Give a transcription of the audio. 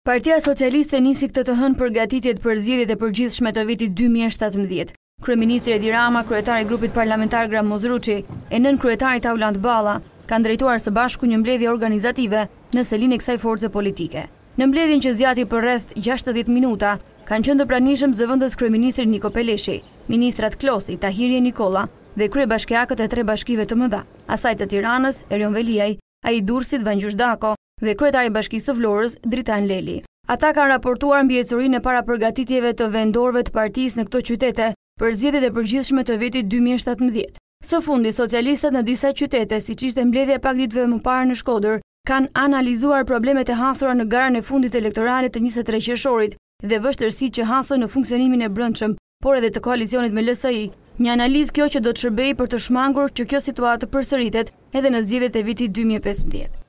Partia Socialiste nisi këtë të hënë përgatitjet për zgjedhjet e përgjithshme të vitit 2017. Kryeministri Edi Rama, kryetari i grupit parlamentar Gram Mozruçi e nën kryetari Taulant Balla kanë drejtuar së bashku një mbledhje organizative në selinë e kësaj force politike. Në mbledhjen që zgjati për rreth 60 minuta, kanë qenë të pranishëm zëvendës kryeministri Niko Peleshi, ministrat Klosi, Tahiri Nikolla dhe kryebashkiakët e 3 bashkive të mëdha, asaj të Tiranës, Erion Veliaj, ai Durrësit Vangjus Dako dhe kryetari i Bashkisë së Vlorës Dritan Leli. Ata kanë raportuar mbi ecurinë e parapërgatitjeve të vendorëve të partisë në këto qytete për zgjedhjet e përgjithshme të vitit 2017. Së fundi, socialistët në disa qytete, siç ishte mbledhja pak ditëve më parë në Shkodër, kanë analizuar problemet e hasura në garën e fundit elektorale të 23 qershorit dhe vështirësitë që hasën në funksionimin e brendshëm, por edhe të koalicionit me LSI. Një analizë kjo që do të shërbejë për të shmangur që kjo situatë përsëritet edhe në zgjedhjet e vitit 2015.